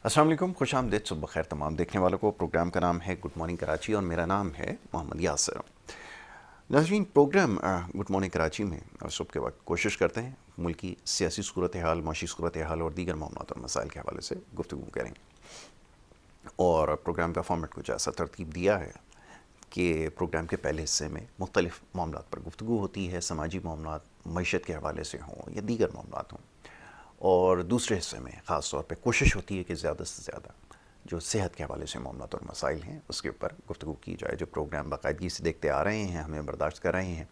अस्सलाम वालेकुम, खुश आमदीद, सुबह खैर तमाम देखने वालों को। प्रोग्राम का नाम है गुड मॉर्निंग कराची और मेरा नाम है मोहम्मद यासिर। नाज़रीन, प्रोग्राम गुड मॉर्निंग कराची में सुबह के वक्त कोशिश करते हैं मुल्की सियासी सूरत हाल, माशी सूरत हाल और दीगर मामलात और मसाइल के हवाले से गुफ्तगू करें। और प्रोग्राम का फॉर्मेट कुछ ऐसा तरतीब दिया है कि प्रोग्राम के पहले हिस्से में मुख्तलिफ़ मामलात पर गुफ्तगू होती है, समाजी मामलात मईशत के हवाले से हों या दीगर मामलात हों, और दूसरे हिस्से में ख़ास तौर पे कोशिश होती है कि ज़्यादा से ज़्यादा जो सेहत के हवाले से मामलात और मसाइल हैं उसके ऊपर गुफ्तगू की जाए। जो प्रोग्राम बाकायदगी से देखते आ रहे हैं, हमें बर्दाश्त कर रहे हैं,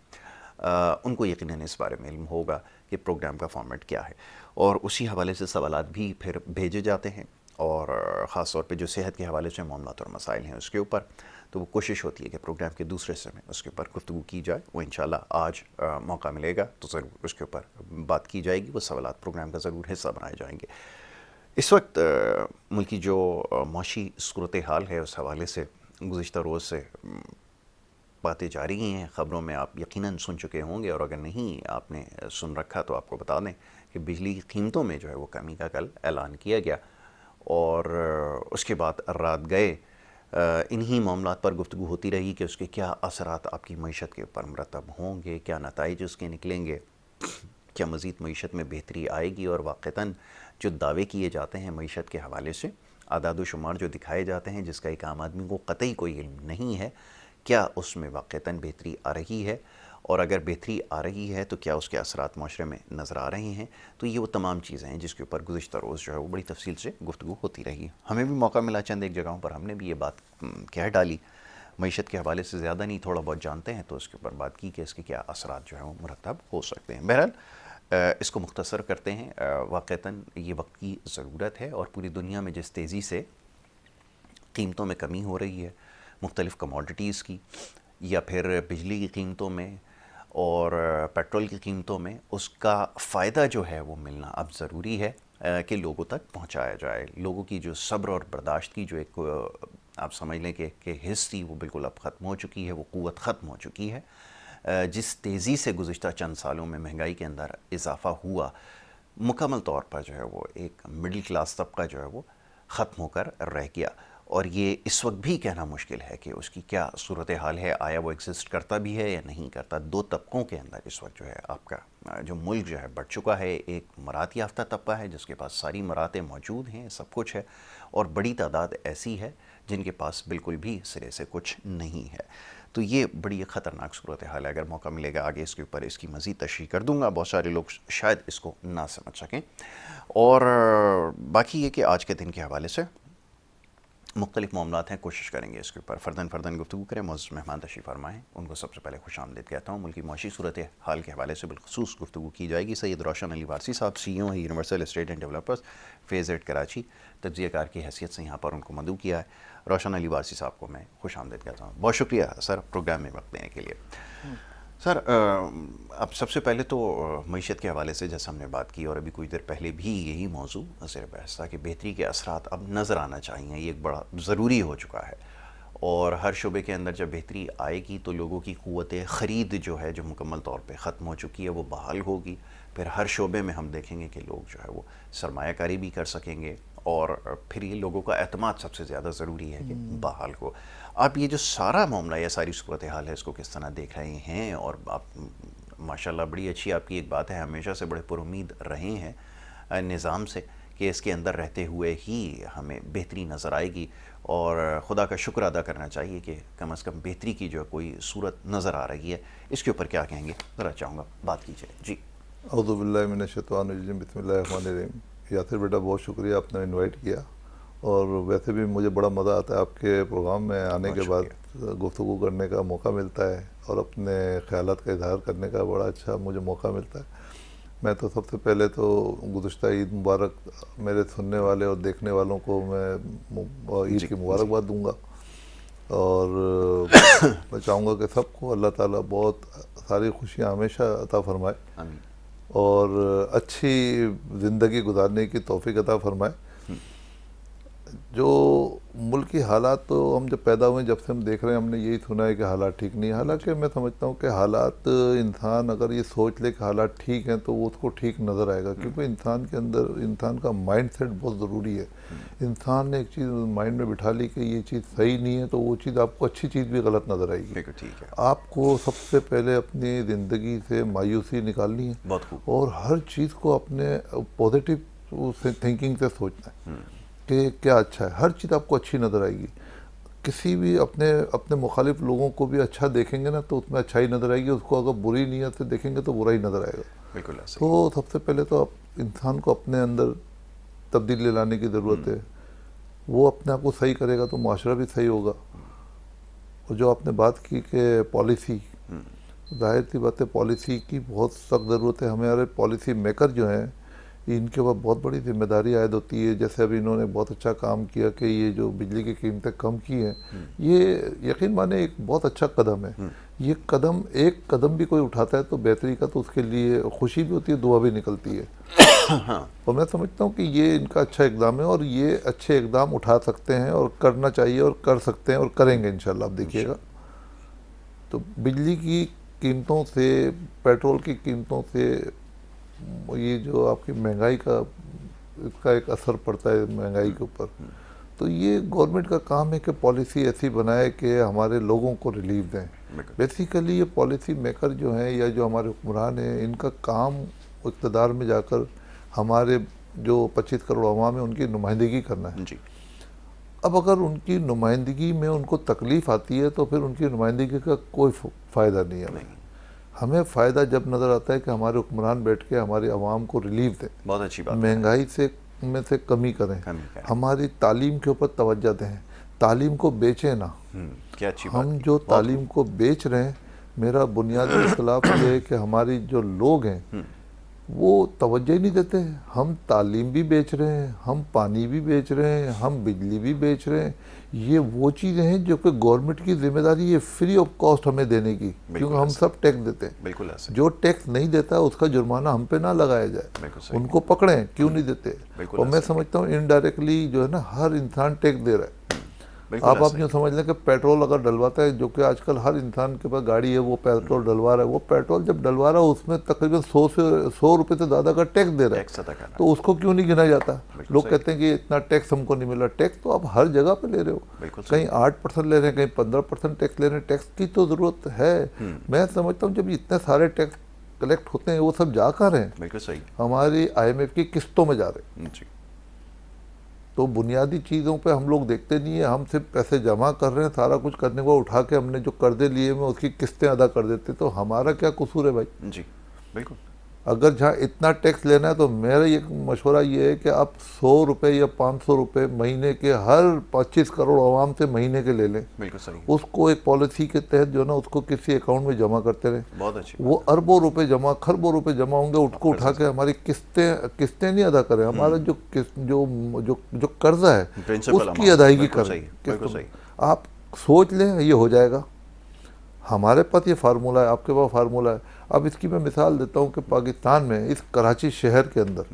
उनको यकीनन इस बारे में इल्म होगा कि प्रोग्राम का फॉर्मेट क्या है, और उसी हवाले से सवालात भी फिर भेजे जाते हैं। और ख़ास तौर पे जो सेहत के हवाले से मामलात और मसाइल हैं उसके ऊपर तो वो कोशिश होती है कि प्रोग्राम के दूसरे हिस्से में उसके ऊपर गुफ्तगू की जाए। वो इंशाल्लाह आज मौका मिलेगा तो ज़रूर उसके ऊपर बात की जाएगी, वो सवालात प्रोग्राम का ज़रूर हिस्सा बनाए जाएंगे। इस वक्त मुल्क की जो माशी सूरत हाल है उस हवाले से गुज़िश्ता रोज़ से बातें जारी हैं। ख़बरों में आप यकीनन सुन चुके होंगे, और अगर नहीं आपने सुन रखा तो आपको बता दें कि बिजली की कीमतों में जो है वो कमी का कल ऐलान किया गया, और उसके बाद रात गए इन्हीं मामलात पर गुफ्तगू होती रही कि उसके क्या असरात आपकी मईशत के ऊपर मरतब होंगे, क्या नताइज उसके निकलेंगे, क्या मज़ीद मईशत में बेहतरी आएगी, और वाक़तन जो दावे किए जाते हैं मईशत के हवाले से, आदाद व शुमार जो दिखाए जाते हैं जिसका एक आम आदमी को कतई कोई इल्म नहीं है, क्या उसमें वाक़तन बेहतरी आ रही है, और अगर बेहतरी आ रही है तो क्या उसके असरात माशरे में नज़र आ रहे हैं। तो ये वो तमाम चीज़ें हैं जिसके ऊपर गुज़िश्ता रोज़ जो है वो बड़ी तफसील से गुफ्तगू होती रही। हमें भी मौका मिला चंद एक जगहों पर हमने भी ये बात कह डाली, मईशत के हवाले से ज़्यादा नहीं थोड़ा बहुत जानते हैं तो उसके ऊपर बात की कि इसके क्या असरात जो है वो मुरतब हो सकते हैं। बहरहाल इसको मुख्तसर करते हैं, वाक़तन ये वक्त की ज़रूरत है, और पूरी दुनिया में जिस तेज़ी से कीमतों में कमी हो रही है मुख्तलिफ़ कमोडिटीज़ की, या फिर बिजली की कीमतों में और पेट्रोल की कीमतों में, उसका फ़ायदा जो है वो मिलना अब ज़रूरी है कि लोगों तक पहुंचाया जाए। लोगों की जो सब्र और बर्दाश्त की जो एक आप समझ लें कि हिस्स थी वो बिल्कुल अब ख़त्म हो चुकी है, वो क़ुव्वत ख़त्म हो चुकी है। जिस तेज़ी से गुज़िश्ता चंद सालों में महंगाई के अंदर इजाफ़ा हुआ, मुकम्मल तौर पर जो है वो एक मिडिल क्लास तबका जो है वो ख़त्म होकर रह गया, और ये इस वक्त भी कहना मुश्किल है कि उसकी क्या सूरत हाल है, आया वो एग्जिस्ट करता भी है या नहीं करता। दो तबकों के अंदर इस वक्त जो है आपका जो मुल्क जो है बढ़ चुका है। एक मरात याफ्ता तबका है जिसके पास सारी मरातें मौजूद हैं, सब कुछ है, और बड़ी तादाद ऐसी है जिनके पास बिल्कुल भी सिरे से कुछ नहीं है। तो ये बड़ी ख़तरनाक सूरत हाल है। अगर मौका मिलेगा आगे इसके ऊपर इसकी मज़ीद तशरीह कर दूँगा, बहुत सारे लोग शायद इसको ना समझ सकें। और बाकी ये कि आज के दिन के हवाले से मुख्तलिफ़ मामलात हैं, कोशिश करेंगे इसके ऊपर फ़र्दन गुफ्तगू करें। मुअज़्ज़ज़ मेहमान तशरीफ़ फरमाएँ, उनको सबसे पहले खुश आमदीद कहता हूँ। मुल्की माशी सूरत हाल के हवाले से बिलख़ुसूस गुफ्तगू की जाएगी। सैयद रोशन अली वारसी साहब CEO है universal estate and developers phase 8 Karachi, तज्ज़ियाकार की हैसियत से यहाँ पर उनको मदऊ किया है। रोशन अली वारसी साहब को मैं खुश आमदीद कहता हूँ। बहुत शुक्रिया सर प्रोग्राम में वक्त देने के लिए। सर, अब सबसे पहले तो मईशत के हवाले से जैसे हमने बात की, और अभी कुछ देर पहले भी यही मौजू ज़ेर बहस था कि बेहतरी के असरात अब नज़र आना चाहिए, ये एक बड़ा ज़रूरी हो चुका है। और हर शोबे के अंदर जब बेहतरी आएगी तो लोगों की क़ुव्वत ख़रीद जो है, जो मुकम्मल तौर पे ख़त्म हो चुकी है, वो बहाल होगी। फिर हर शोबे में हम देखेंगे कि लोग जो है वो सरमायाकारी भी कर सकेंगे, और फिर ये लोगों का एतमाद सबसे ज़्यादा ज़रूरी है कि बहाल हो। आप ये जो सारा मामला या सारी सूरत हाल है इसको किस तरह देख रहे हैं? और आप माशाल्लाह बड़ी अच्छी आपकी एक बात है, हमेशा से बड़े पुरुमीद रहे हैं निज़ाम से कि इसके अंदर रहते हुए ही हमें बेहतरी नज़र आएगी, और ख़ुदा का शुक्र अदा करना चाहिए कि कम से कम बेहतरी की जो कोई सूरत नज़र आ रही है। इसके ऊपर क्या कहेंगे, ज़रा चाहूँगा बात कीजिए जी। औज़ु बिल्लाहि मिनश्शैतानिर्रजीम, बिस्मिल्लाहिर्रहमानिर्रहीम। यासिर बेटा, बहुत शुक्रिया आपने इनवाइट किया, और वैसे भी मुझे बड़ा मज़ा आता है आपके प्रोग्राम में आने के बाद गुफ्तगू करने का मौका मिलता है, और अपने ख़यालात का इज़हार करने का बड़ा अच्छा मुझे मौका मिलता है। मैं तो सबसे पहले तो गुज़िश्ता ईद मुबारक मेरे सुनने वाले और देखने वालों को मैं ईद की मुबारकबाद दूँगा। और मैं चाहूँगा कि सबको अल्लाह ताला बहुत सारी खुशियाँ हमेशा अता फरमाए आमीन। और अच्छी ज़िंदगी गुजारने की तौफीक अता फरमाए। जो मुल्क की हालात तो हम जब पैदा हुए जब से हम देख रहे हैं, हमने यही सुना है कि हालात ठीक नहीं है। हालांकि मैं समझता हूँ कि हालात, इंसान अगर ये सोच ले कि हालात ठीक हैं तो वो उसको ठीक नज़र आएगा, क्योंकि इंसान के अंदर इंसान का माइंड सेट बहुत ज़रूरी है। इंसान ने एक चीज़ माइंड में बिठा ली कि ये चीज़ सही नहीं है तो वो चीज़ आपको अच्छी चीज़ भी गलत नज़र आएगी। बिल्कुल ठीक है। आपको सबसे पहले अपनी ज़िंदगी से मायूसी निकालनी है बहुत खूब। और हर चीज़ को अपने पॉजिटिव थिंकिंग से सोचना है कि क्या अच्छा है। हर चीज़ आपको अच्छी नज़र आएगी। किसी भी अपने अपने मुखालिफ लोगों को भी अच्छा देखेंगे ना तो उसमें अच्छाई नज़र आएगी, उसको अगर बुरी नीयत से देखेंगे तो बुरा ही नज़र आएगा। बिल्कुल ऐसे। तो सबसे पहले तो आप इंसान को अपने अंदर तब्दीली लाने की ज़रूरत है। वो अपने आप को सही करेगा तो मुआशरा भी सही होगा। और जो आपने बात की कि पॉलिसी, जाहिर सी बात है पॉलिसी की बहुत सख्त ज़रूरत है। हमारे पॉलिसी मेकर जो हैं इनके ऊपर बहुत बड़ी जिम्मेदारी आयद होती है। जैसे अभी इन्होंने बहुत अच्छा काम किया कि ये जो बिजली की कीमतें कम की हैं, ये यकीन माने एक बहुत अच्छा कदम है। ये कदम, एक कदम भी कोई उठाता है तो बेहतरी का, तो उसके लिए खुशी भी होती है, दुआ भी निकलती है। और मैं समझता हूँ कि ये इनका अच्छा इकदाम है और ये अच्छे इकदाम उठा सकते हैं और करना चाहिए और कर सकते हैं और करेंगे इंशाल्लाह, आप देखिएगा। तो बिजली की कीमतों से, पेट्रोल की कीमतों से, ये जो आपकी महंगाई का, इसका एक असर पड़ता है महंगाई के ऊपर। तो ये गवर्नमेंट का काम है कि पॉलिसी ऐसी बनाए कि हमारे लोगों को रिलीफ दें। बेसिकली ये पॉलिसी मेकर जो हैं या जो हमारे हुक्मरान हैं, इनका काम इक़्तिदार में जाकर हमारे जो 25 करोड़ अवाम है उनकी नुमाइंदगी करना है। जी। अब अगर उनकी नुमाइंदगी में उनको तकलीफ़ आती है तो फिर उनकी नुमाइंदगी का कोई फ़ायदा नहीं है। हमें फ़ायदा जब नज़र आता है कि हमारे हुक्मरान बैठ के हमारे अवाम को रिलीफ दें, बहुत अच्छी बात, महंगाई से में से कमी करें, हमारी तालीम के ऊपर तवज्जो दें, तालीम को बेचें ना। क्या अच्छी हम जो तालीम को बेच रहे हैं, मेरा बुनियादी इख्तिलाफ ये है कि हमारी जो लोग हैं वो तवज्जो ही नहीं देते। हम तालीम भी बेच रहे हैं, हम पानी भी बेच रहे हैं, हम बिजली भी बेच रहे हैं। ये वो चीज़ें हैं जो कि गवर्नमेंट की जिम्मेदारी है फ्री ऑफ कॉस्ट हमें देने की, क्योंकि हम सब टैक्स देते हैं। बिल्कुल ऐसे। जो टैक्स नहीं देता उसका जुर्माना हम पे ना लगाया जाए, उनको पकड़ें, क्यों नहीं देते। और मैं समझता हूँ इनडायरेक्टली जो है ना हर इंसान टैक्स दे रहा है। आप यूँ समझ लें कि पेट्रोल अगर डलवाता है, जो कि आजकल हर इंसान के पास गाड़ी है, वो पेट्रोल डलवा रहा है, वो पेट्रोल जब डलवा रहा है उसमें तकरीबन 100 रुपये से ज़्यादा का टैक्स दे रहा है, तो उसको क्यों नहीं गिना जाता। लोग कहते हैं कि इतना टैक्स हमको नहीं मिला। टैक्स तो आप हर जगह पे ले रहे हो, कहीं 8% ले रहे हैं, कहीं 15% टैक्स ले रहे हैं। टैक्स की तो ज़रूरत है। मैं समझता हूँ जब इतने सारे टैक्स कलेक्ट होते हैं वो सब जा कर रहे हैं, बिल्कुल सही, हमारी IMF की किस्तों में जा रहे हैं। तो बुनियादी चीज़ों पे हम लोग देखते नहीं है, हम सिर्फ पैसे जमा कर रहे हैं, सारा कुछ करने को उठा के हमने जो कर्जे लिए में उसकी किस्तें अदा कर देते। तो हमारा क्या कसूर है भाई। जी बिल्कुल। अगर जहाँ इतना टैक्स लेना है तो मेरा ये मशवरा ये है कि आप 100 रुपये या 500 रुपये महीने के हर 25 करोड़ आवाम से महीने के ले लें। बिल्कुल सही। उसको एक पॉलिसी के तहत जो है ना उसको किसी अकाउंट में जमा करते रहें। बहुत अच्छी। वो अरबों रुपए जमा, खरबों रुपए जमा होंगे, उसको उठा के हमारी किस्तें नहीं अदा करें, हमारा जो जो जो कर्जा है उसकी अदायगी करें। आप सोच लें ये हो जाएगा। हमारे पास ये फार्मूला है, आपके पास फार्मूला है। अब इसकी मैं मिसाल देता हूँ कि पाकिस्तान में इस कराची शहर के अंदर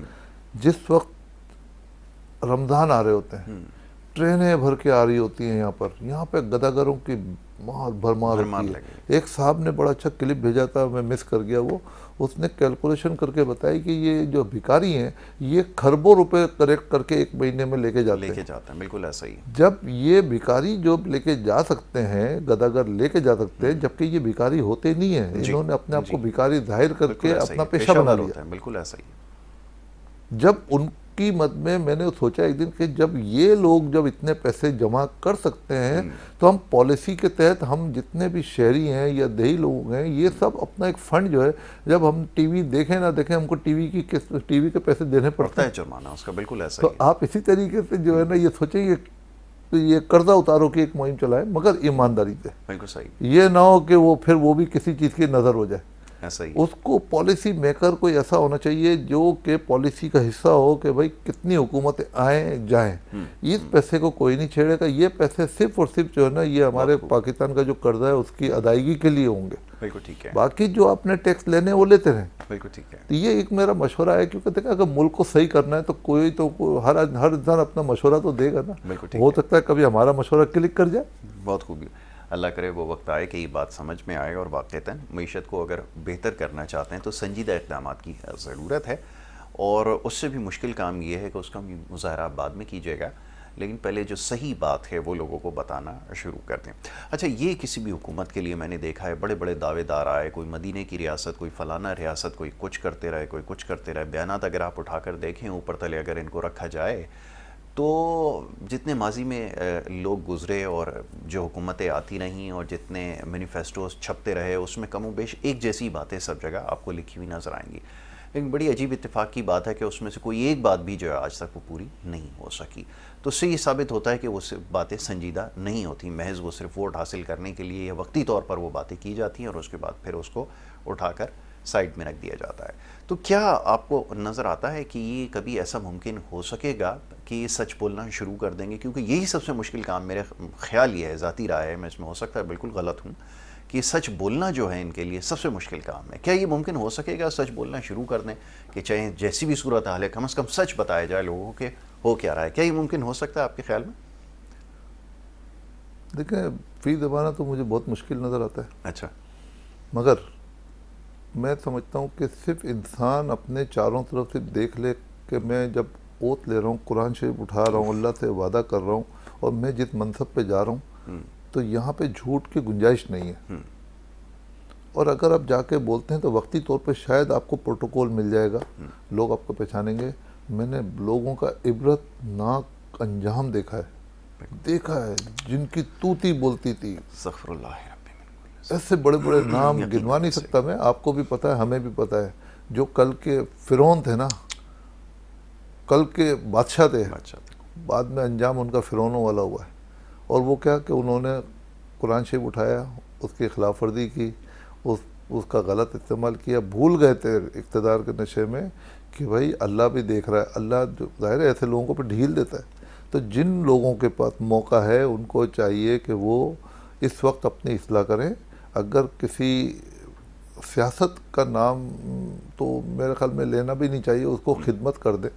जिस वक्त रमज़ान आ रहे होते हैं, ट्रेनें भर के आ रही होती हैं यहाँ पे गदागरों की भरमार होती है। एक साहब ने बड़ा अच्छा क्लिप भेजा था, मैं मिस कर गया वो। उसने कैलकुलेशन करके बताया कि ये जो भिखारी हैं ये खरबों रुपए कलेक्ट करके एक महीने में लेके जाते हैं। बिल्कुल ऐसा ही। जब ये भिखारी जो लेके जा सकते हैं, गदागर लेके जा सकते हैं, जबकि ये भिखारी होते नहीं है, इन्होंने अपने आप को भिखारी जाहिर करके अपना पेशा बना लिया। बिल्कुल ऐसा ही। जब उनकी मद में मैंने सोचा एक दिन कि जब ये लोग जब इतने पैसे जमा कर सकते हैं तो हम पॉलिसी के तहत हम जितने भी शहरी हैं या देही लोग हैं, ये सब अपना एक फंड जो है, जब हम टीवी देखें ना देखें हमको टीवी के पैसे देने पड़ते हैं, जुर्माना उसका। बिल्कुल ऐसा। तो आप इसी तरीके से जो है ना ये सोचेंगे तो ये कर्जा उतारो की एक मुहिम चलाए, मगर ईमानदारी से। बिल्कुल सही। ये ना हो कि वो फिर वो भी किसी चीज़ की नज़र हो जाए। ऐसा ही उसको पॉलिसी मेकर कोई ऐसा होना चाहिए जो कि पॉलिसी का हिस्सा हो कि भाई कितनी हुकूमतें आएँ जाएँ, इस पैसे को कोई नहीं छेड़ेगा। ये पैसे सिर्फ और सिर्फ जो है ना, ये हमारे पाकिस्तान का जो कर्जा है उसकी अदायगी के लिए होंगे। बिल्कुल ठीक है, बाकी जो आपने टैक्स लेने वो लेते रहें। बिल्कुल ठीक है। तो ये एक मेरा मशवरा है, क्योंकि देखा अगर मुल्क को सही करना है तो हर इंसान अपना मशवरा तो देगा ना। बिल्कुल ठीक हो है। सकता है कभी हमारा मशवरा क्लिक कर जाए। बहुत खूब, अल्लाह करे वो वक्त आए कि ये बात समझ में आए और वाक़तन मईशत को अगर बेहतर करना चाहते हैं तो संजीदा इक़दाम की ज़रूरत है। और उससे भी मुश्किल काम ये है कि उसका मुज़ाहरा बाद में कीजिएगा, लेकिन पहले जो सही बात है वो लोगों को बताना शुरू कर दें। अच्छा, ये किसी भी हुकूमत के लिए मैंने देखा है, बड़े बड़े दावेदार आए, कोई मदीने की रियासत, कोई फ़लाना रियासत, कोई कुछ करते रहे, कोई कुछ करते रहे। बयानात अगर आप उठाकर देखें ऊपर तले अगर इनको रखा जाए तो जितने माजी में लोग गुज़रे और जो हुकूमतें आती रहीं और जितने मैनिफेस्टोस छपते रहे, उसमें कम बेश एक जैसी बातें सब जगह आपको लिखी हुई नज़र आएंगी। लेकिन बड़ी अजीब इत्तेफाक की बात है कि उसमें से कोई एक बात भी जो है आज तक वो पूरी नहीं हो सकी। तो उससे ये साबित होता है कि वो सिर्फ बातें संजीदा नहीं होती, महज वो सिर्फ वोट हासिल करने के लिए या वक्ती तौर पर वो बातें की जाती हैं और उसके बाद फिर उसको उठाकर साइड में रख दिया जाता है। तो क्या आपको नज़र आता है कि ये कभी ऐसा मुमकिन हो सकेगा कि ये सच बोलना शुरू कर देंगे? क्योंकि यही सबसे मुश्किल काम, मेरे ख्याल ये है, ज़ाती राय है, मैं इसमें हो सकता है बिल्कुल गलत हूँ, कि सच बोलना जो है इनके लिए सबसे मुश्किल काम है। क्या ये मुमकिन हो सकेगा सच बोलना शुरू कर दें कि चाहे जैसी भी सूरत हाल है कम से कम सच बताया जाए लोगों के हो क्या रहा है? क्या ये मुमकिन हो सकता है आपके ख्याल में? देखें, फी ज़माना तो मुझे बहुत मुश्किल नज़र आता है। अच्छा। मगर मैं समझता हूँ कि सिर्फ इंसान अपने चारों तरफ से देख ले कि मैं जब ओत ले रहा हूँ, कुरान शरीफ उठा रहा हूँ, अल्लाह से वादा कर रहा हूँ और मैं जिस मनसब पे जा रहा हूँ, तो यहाँ पे झूठ की गुंजाइश नहीं है। और अगर आप जाके बोलते हैं तो वक्ती तौर पे शायद आपको प्रोटोकॉल मिल जाएगा, लोग आपको पहचानेंगे। मैंने लोगों का इबरतनाक अंजाम देखा है जिनकी तूती बोलती थी, ऐसे बड़े बड़े नाम गिनवा नहीं सकता मैं, आपको भी पता है, हमें भी पता है, जो कल के फिरौन थे ना, कल के बादशाह थे, बाद में अंजाम उनका फिरौनों वाला हुआ है। और वो क्या कि उन्होंने कुरान शरीफ उठाया, उसकी खिलाफ वर्जी की, उसका गलत इस्तेमाल किया, भूल गए थे इक़्तिदार के नशे में कि भाई अल्लाह भी देख रहा है। अल्लाह जो ज़ाहिर है ऐसे लोगों को फिर ढील देता है। तो जिन लोगों के पास मौका है उनको चाहिए कि वो इस वक्त अपनी इस्लाह करें। अगर किसी सियासत का नाम तो मेरे ख्याल में लेना भी नहीं चाहिए, उसको खिदमत कर दे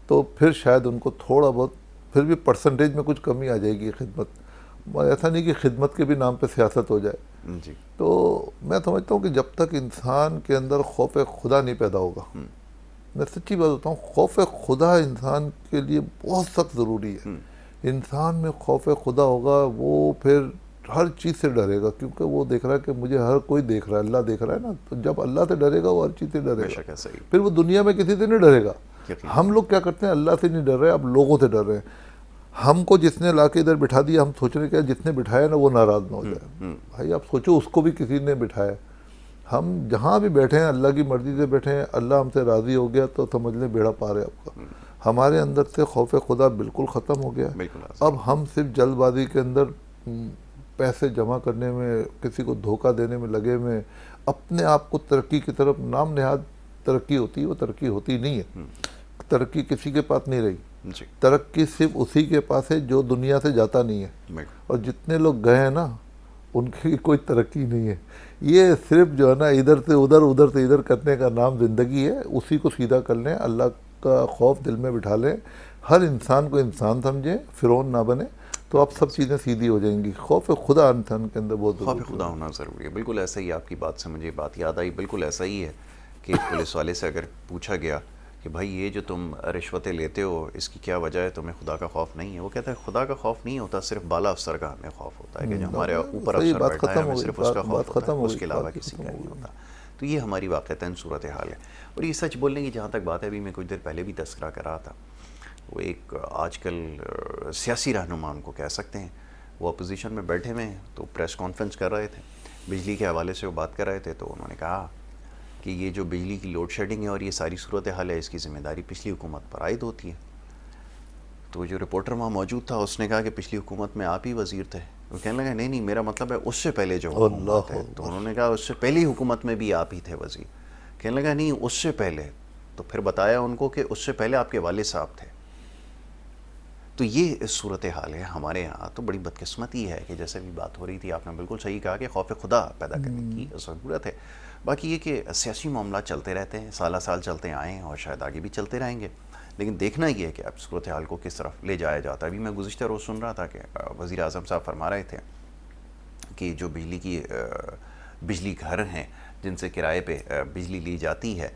तो फिर शायद उनको थोड़ा बहुत फिर भी परसेंटेज में कुछ कमी आ जाएगी खिदमत। ऐसा नहीं कि खिदमत के भी नाम पे सियासत हो जाए जी। तो मैं समझता हूँ कि जब तक इंसान के अंदर खौफ खुदा नहीं पैदा होगा, मैं सच्ची बात बताऊँ, खौफ खुदा इंसान के लिए बहुत सख्त ज़रूरी है। इंसान में खौफ खुदा होगा, वो फिर हर चीज़ से डरेगा, क्योंकि वो देख रहा है कि मुझे हर कोई देख रहा है, अल्लाह देख रहा है ना। तो जब अल्लाह से डरेगा वो हर चीज़ से डरेगा, फिर वो दुनिया में किसी से नहीं डरेगा। हम लोग क्या करते हैं, अल्लाह से नहीं डर रहे, अब लोगों से डर रहे हैं। हमको जिसने ला के इधर बिठा दिया, हम सोच रहे क्या जिसने बिठाया ना वो नाराज़ ना हो जाए। भाई आप सोचो, उसको भी किसी ने बिठाया। हम जहाँ भी बैठे हैं अल्लाह की मर्ज़ी से बैठे हैं, अल्लाह हमसे राज़ी हो गया तो समझ लें बेड़ा पार है आपका। हमारे अंदर से खौफ खुदा बिल्कुल ख़त्म हो गया। अब हम सिर्फ जल्दबाजी के अंदर पैसे जमा करने में, किसी को धोखा देने में लगे में, अपने आप को तरक्की की तरफ, नाम नहाद तरक्की होती है, वो तरक्की होती नहीं है। तरक्की किसी के पास नहीं रही, तरक्की सिर्फ उसी के पास है जो दुनिया से जाता नहीं है। और जितने लोग गए हैं ना उनकी कोई तरक्की नहीं है। ये सिर्फ जो है ना इधर से उधर, उधर से इधर करने का नाम ज़िंदगी है। उसी को सीधा कर लें, अल्लाह का खौफ दिल में बिठा लें, हर इंसान को इंसान समझें, फिरौन ना बने, तो आप सब चीज़ें सीधी हो जाएंगी। खौफ खुदा इंसान के अंदर बहुत खौफ खुदा होना ज़रूरी है। बिल्कुल ऐसा ही, आपकी बात से मुझे बात याद आई, बिल्कुल ऐसा ही है कि पुलिस वाले से अगर पूछा गया कि भाई ये जो तुम रिश्वतें लेते हो इसकी क्या वजह है, तुम्हें खुदा का खौफ नहीं है? वो कहता है खुदा का खौफ नहीं होता, सिर्फ बाला अफसर का हमें खौफ होता है कि जो हमारे ऊपर अफसर बैठा है, हमें सिर्फ उसका खौफ होता है, उसके अलावा किसी का नहीं होता। तो ये हमारी वाक़तन सूरत हाल है। और ये सच बोलने की जहाँ तक बात है, अभी मैं कुछ देर पहले भी तस्करा कर रहा था, वो एक आजकल सियासी रहनुमा उनको कह सकते हैं, वो अपोजिशन में बैठे हुए हैं, तो प्रेस कॉन्फ्रेंस कर रहे थे, बिजली के हवाले से वो बात कर रहे थे। तो उन्होंने कहा कि ये जो बिजली की लोड शेडिंग है और ये सारी सूरत हाल है, इसकी ज़िम्मेदारी पिछली हुकूमत पर आयद होती है। तो जो रिपोर्टर वहाँ मौजूद था उसने कहा कि पिछली हुकूमत में आप ही वज़ीर थे, वो कहने लगा नहीं नहीं, मेरा मतलब है उससे पहले जो हुकूमत है। तो उन्होंने कहा उससे पहली हुकूमत में भी आप ही थे वज़ीर। कहने लगा नहीं उससे पहले। तो फिर बताया उनको कि उससे पहले आपके वालिद साहब थे। तो ये सूरत हाल है हमारे यहाँ। तो बड़ी बदकिस्मती है कि जैसे भी बात हो रही थी, आपने बिल्कुल सही कहा कि खौफ खुदा पैदा करने की ज़रूरत है। बाकी ये कि सियासी मामला चलते रहते हैं, साल साल चलते आए हैं और शायद आगे भी चलते रहेंगे, लेकिन देखना ये है कि अब सूरत हाल को किस तरफ ले जाया जाता है। अभी मैं गुज़िश्ता रोज़ सुन रहा था कि वज़ीर आज़म साहब फरमा रहे थे कि जो बिजली घर हैं जिनसे किराए पे बिजली ली जाती है,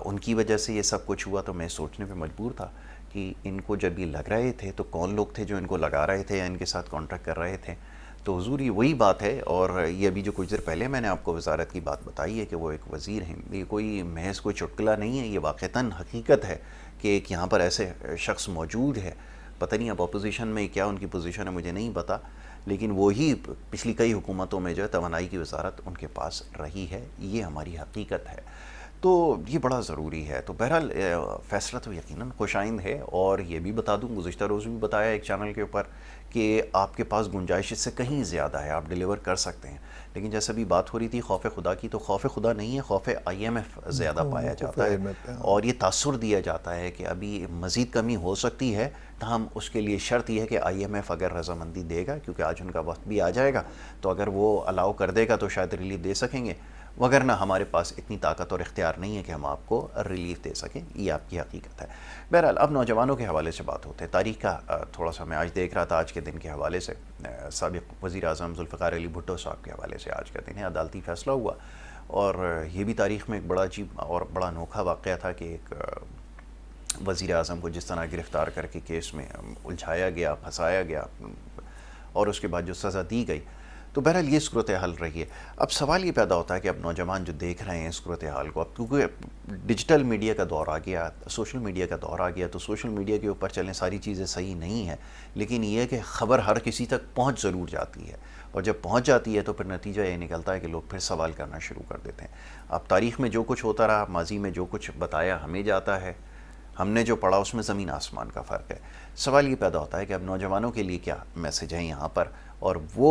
उनकी वजह से ये सब कुछ हुआ। तो मैं सोचने पे मजबूर था कि इनको जब ये लग रहे थे तो कौन लोग थे जो इनको लगा रहे थे या इनके साथ कॉन्ट्रैक्ट कर रहे थे। तो हुजूर ये वही बात है। और ये अभी जो कुछ देर पहले मैंने आपको वजारत की बात बताई है कि वो एक वज़ीर हैं, ये कोई महज कोई चुटकुला नहीं है, ये वाक़तन हकीकत है कि एक यहाँ पर ऐसे शख्स मौजूद है। पता नहीं अब अपोजिशन में क्या उनकी पोजीशन है मुझे नहीं पता, लेकिन वही पिछली कई हुकूमतों में जो है तवानाई की वजारत उनके पास रही है। ये हमारी हकीकत है। तो ये बड़ा ज़रूरी है। तो बहरहाल फ़ैसला तो यकीनन खुशाइंद है। और ये भी बता दूँ, गुज़िश्ता रोज़ भी बताया एक चैनल के ऊपर कि आपके पास गुंजाइश इससे कहीं ज़्यादा है, आप डिलीवर कर सकते हैं। लेकिन जैसे भी बात हो रही थी खौफ खुदा की, तो खौफ खुदा नहीं है, खौफ IMF ज़्यादा पाया जाता है। और ये तासुर दिया जाता है कि अभी मज़ीद कमी हो सकती है। हम उसके लिए शर्त यह है कि IMF अगर रजामंदी देगा, क्योंकि आज उनका वक्त भी आ जाएगा, तो अगर वो अलाउ कर देगा तो शायद रिलीफ दे सकेंगे, वगरना हमारे पास इतनी ताकत और इख्तियार नहीं है कि हम आपको रिलीफ दे सकें। ये आपकी हकीकत है। बहरहाल अब नौजवानों के हवाले से बात होते हैं। तारीख़ का थोड़ा सा मैं आज देख रहा था, आज के दिन के हवाले से साबिक़ वज़ीर आज़म ज़ुल्फ़िकार अली भुट्टो साहब के हवाले से आज का दिन है, अदालती फ़ैसला हुआ। और ये भी तारीख़ में एक बड़ा अजीब और बड़ा अनोखा वाक़या था कि एक वज़ीर आज़म को जिस तरह गिरफ़्तार करके केस में उलझाया गया, फंसाया गया और उसके बाद जो सज़ा दी गई। तो बहरहाल ये सूरत हाल रही है। अब सवाल ये पैदा होता है कि अब नौजवान जो देख रहे हैं सूरत हाल को, अब क्योंकि डिजिटल मीडिया का दौर आ गया, सोशल मीडिया का दौर आ गया, तो सोशल मीडिया के ऊपर चलें सारी चीज़ें सही नहीं है, लेकिन ये है कि ख़बर हर किसी तक पहुँच ज़रूर जाती है। और जब पहुँच जाती है तो फिर नतीजा ये निकलता है कि लोग फिर सवाल करना शुरू कर देते हैं। अब तारीख़ में जो कुछ होता रहा, माजी में जो कुछ बताया हमें जाता है, हमने जो पढ़ा उसमें ज़मीन आसमान का फ़र्क है। सवाल ये पैदा होता है कि अब नौजवानों के लिए क्या मैसेज है यहाँ पर, और वो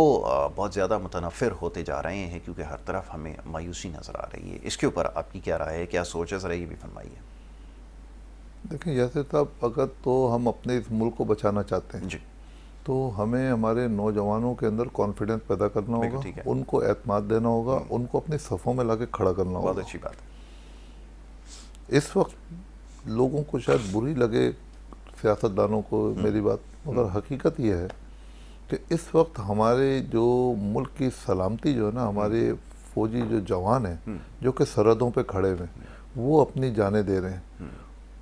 बहुत ज़्यादा मुतनफ़िर होते जा रहे हैं क्योंकि हर तरफ हमें मायूसी नज़र आ रही है। इसके ऊपर आपकी क्या राय है, क्या सोच है, ज़रा ये भी फरमाइए। देखिए यासिर साहब, अगर तो हम अपने इस मुल्क को बचाना चाहते हैं जी, तो हमें हमारे नौजवानों के अंदर कॉन्फिडेंस पैदा करना होगा, उनको एतमाद देना होगा, उनको अपने सफ़ों में लाके खड़ा करना होगा। बहुत अच्छी बात है। इस वक्त लोगों को शायद बुरी लगे, सियासतदानों को, मेरी बात, मगर हकीकत यह है कि इस वक्त हमारे जो मुल्क की सलामती जो है ना, हमारे फौजी जो जवान हैं जो कि सरहदों पे खड़े हुए, वो अपनी जानें दे रहे हैं।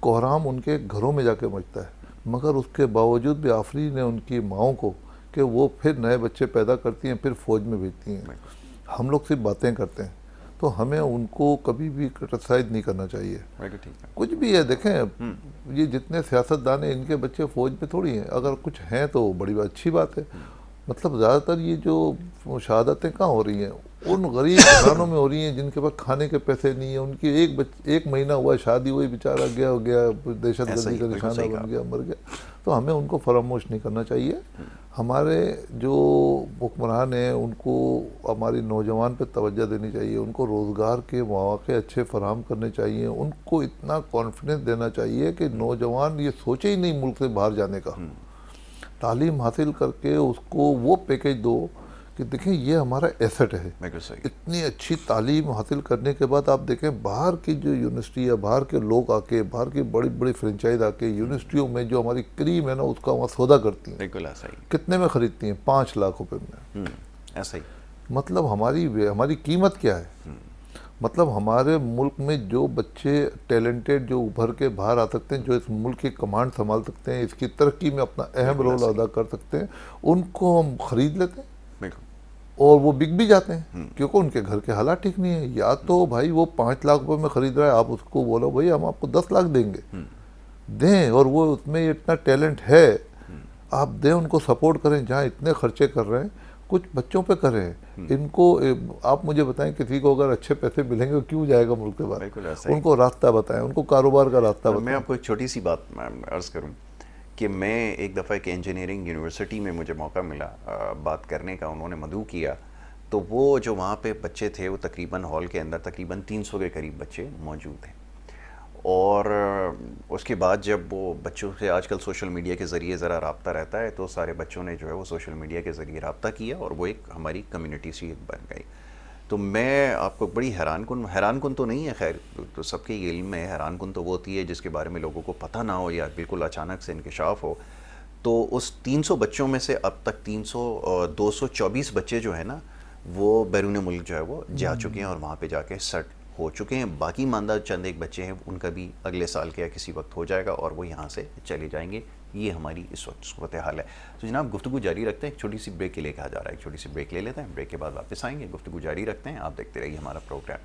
कोहराम उनके घरों में जाके मचता है, मगर उसके बावजूद भी आफरीन ने उनकी माओं को कि वो फिर नए बच्चे पैदा करती हैं, फिर फ़ौज में भेजती हैं। हम लोग सिर्फ बातें करते हैं, तो हमें उनको कभी भी क्रिटिसाइज नहीं करना चाहिए। कुछ भी है, देखें ये जितने सियासतदान हैं इनके बच्चे फ़ौज में थोड़ी हैं, अगर कुछ हैं तो बड़ी अच्छी बात है। मतलब ज़्यादातर ये जो शहादतें कहाँ हो रही हैं, उन गरीब घरानों में हो रही हैं जिनके पास खाने के पैसे नहीं है। उनकी एक महीना हुआ शादी हुई, बेचारा गया दहशतगर्दी का निशाना बन गया, मर गया। तो हमें उनको फरामोश नहीं करना चाहिए। हमारे जो हुक्मरान हैं उनको हमारी नौजवान पे तवज्जो देनी चाहिए, उनको रोज़गार के मौके अच्छे फराहम करने चाहिए, उनको इतना कॉन्फिडेंस देना चाहिए कि नौजवान ये सोचे ही नहीं मुल्क से बाहर जाने का। तालीम हासिल करके उसको वो पैकेज दो कि देखें ये हमारा एसेट है। इतनी अच्छी तालीम हासिल करने के बाद आप देखें बाहर की जो यूनिवर्सिटी है, बाहर के लोग आके, बाहर की बड़ी बड़ी फ्रेंचाइज आके यूनिवर्सिटियों में जो हमारी क्रीम है ना उसका वहाँ सौदा करती हैं। बिल्कुल ऐसा ही। कितने में ख़रीदती हैं? 5 लाख रुपए में। ऐसा ही। मतलब हमारी कीमत क्या है? मतलब हमारे मुल्क में जो बच्चे टैलेंटेड, जो उभर के बाहर आ सकते हैं, जो इस मुल्क की कमांड संभाल सकते हैं, इसकी तरक्की में अपना अहम रोल अदा कर सकते हैं, उनको हम ख़रीद लेते हैं और वो बिक भी जाते हैं क्योंकि उनके घर के हालात ठीक नहीं है। या तो भाई वो 5 लाख रुपए में ख़रीद रहा है, आप उसको बोलो भाई हम आपको 10 लाख देंगे, दें, और वो उसमें इतना टैलेंट है, आप दें, उनको सपोर्ट करें। जहाँ इतने खर्चे कर रहे हैं कुछ बच्चों पे करें। इनको आप मुझे बताएं, किसी को अगर अच्छे पैसे मिलेंगे क्यों जाएगा मुल्क के बाहर? उनको रास्ता बताएं, उनको कारोबार का रास्ता बताएं। मैं आपको एक छोटी सी बात अर्ज़ करूं कि मैं एक दफ़ा एक इंजीनियरिंग यूनिवर्सिटी में मुझे मौका मिला बात करने का, उन्होंने मदऊ किया। तो वो जो वहाँ पे बच्चे थे, वो तकरीबन हॉल के अंदर तकरीबन 300 के करीब बच्चे मौजूद थे। और उसके बाद जब वो बच्चों से आजकल सोशल मीडिया के ज़रिए ज़रा रब्ता रहता है, तो सारे बच्चों ने जो है वो सोशल मीडिया के ज़रिए रब्ता किया और वो एक हमारी कम्युनिटी सी एक बन गई। तो मैं आपको बड़ी हैरान कुन तो नहीं है, खैर तो सबके ये इल्म में हैरान कुन तो वो होती है जिसके बारे में लोगों को पता ना हो या बिल्कुल अचानक से इंकशाफ हो। तो उस 300 बच्चों में से अब तक 224 बच्चे जो है ना, वो बैरून मुल्क जो है वो जा चुके हैं और वहाँ पे जाके सेट हो चुके हैं। बाकी मानदा चंद एक बच्चे हैं, उनका भी अगले साल के या किसी वक्त हो जाएगा और वो यहाँ से चले जाएंगे। ये हमारी इस वक्त सूरत हाल है। तो जनाब गुफ्तगू जारी रखते हैं, एक छोटी सी ब्रेक के लिए कहा जा रहा है, एक छोटी सी ब्रेक ले लेते हैं, ब्रेक के बाद वापस आएंगे, गुफ्तगू जारी रखते हैं। आप देखते रहिए हमारा प्रोग्राम।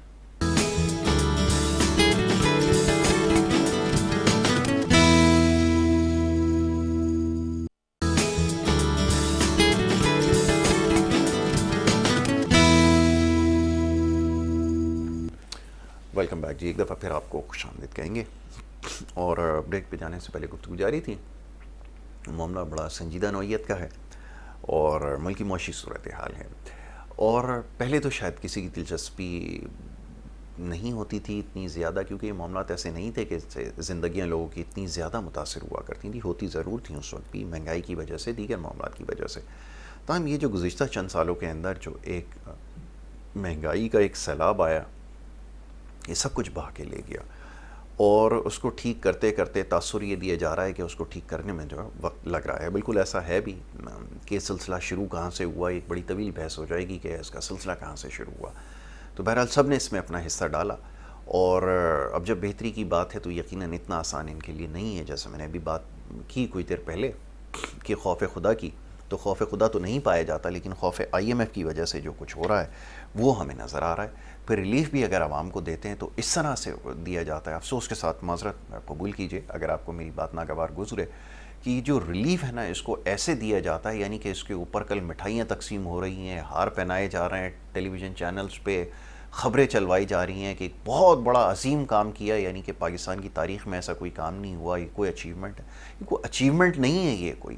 वेलकम बैक जी, एक दफ़ा फिर आपको खुशामदीद कहेंगे। और ब्रेक पे जाने से पहले गुफ्तगू जारी थी, मामला बड़ा संजीदा नौइयत का है और मुल्की मौशी सूरत हाल है। और पहले तो शायद किसी की दिलचस्पी नहीं होती थी इतनी ज़्यादा, क्योंकि ये मामला ऐसे नहीं थे कि ज़िंदगियाँ लोगों की इतनी ज़्यादा मुतासिर हुआ करती थी। होती ज़रूर थी उस वक्त भी, महंगाई की वजह से, दीगर मामला की वजह से। ताहम ये जो गुज़िश्ता चंद सालों के अंदर जो एक महंगाई का एक सैलाब आया, ये सब कुछ बहा के ले गया और उसको ठीक करते करते तासुर ये दिया जा रहा है कि उसको ठीक करने में जो है वक्त लग रहा है। बिल्कुल ऐसा है भी कि सिलसिला शुरू कहाँ से हुआ, एक बड़ी तवील बहस हो जाएगी कि इसका सिलसिला कहाँ से शुरू हुआ। तो बहरहाल सब ने इसमें अपना हिस्सा डाला। और अब जब बेहतरी की बात है तो यकीनन इतना आसान इनके लिए नहीं है। जैसे मैंने अभी बात की कुछ देर पहले कि खौफ खुदा की, तो खौफ खुदा तो नहीं पाया जाता, लेकिन खौफ IMF की वजह से जो कुछ हो रहा है वो हमें नज़र आ रहा है। फिर रिलीफ भी अगर आवाम को देते हैं तो इस तरह से दिया जाता है। अफसोस के साथ माजरत कबूल कीजिए अगर आपको मेरी बात नागवार गुजरे, कि जो रिलीफ है ना, इसको ऐसे दिया जाता है यानी कि इसके ऊपर कल मिठाइयाँ तकसीम हो रही हैं, हार पहनाए जा रहे हैं, टेलीविज़न चैनल्स पे ख़बरें चलवाई जा रही हैं कि बहुत बड़ा अजीम काम किया, यानी कि पाकिस्तान की तारीख़ में ऐसा कोई काम नहीं हुआ, ये कोई अचीवमेंट है। ये कोई अचीवमेंट नहीं है,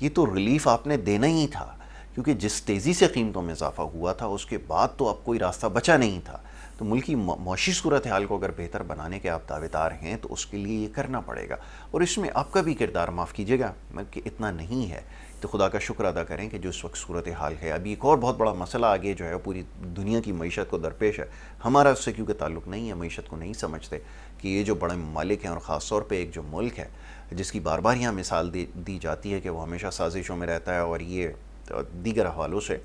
ये तो रिलीफ आपने देना ही था, क्योंकि जिस तेज़ी से कीमतों में इजाफा हुआ था उसके बाद तो अब कोई रास्ता बचा नहीं था। तो मुल्क की मौशी सूरत हाल को अगर बेहतर बनाने के आप दावेदार हैं तो उसके लिए ये करना पड़ेगा। और इसमें आपका भी किरदार, माफ़ कीजिएगा कि इतना नहीं है, तो खुदा का शुक्र अदा करें कि जो इस वक्त सूरत हाल है। अभी एक और बहुत बड़ा मसला आगे जो है पूरी दुनिया की मीशत को दरपेश है। हमारा उससे क्योंकि ताल्लुक़ नहीं है, मीशत को नहीं समझते कि ये जो बड़े ममालिक हैं और ख़ास तौर पर एक जो मुल्क है जिसकी बार बार यहाँ मिसाल दी जाती है कि वो हमेशा साजिशों में रहता है और ये दीगर हवालों से,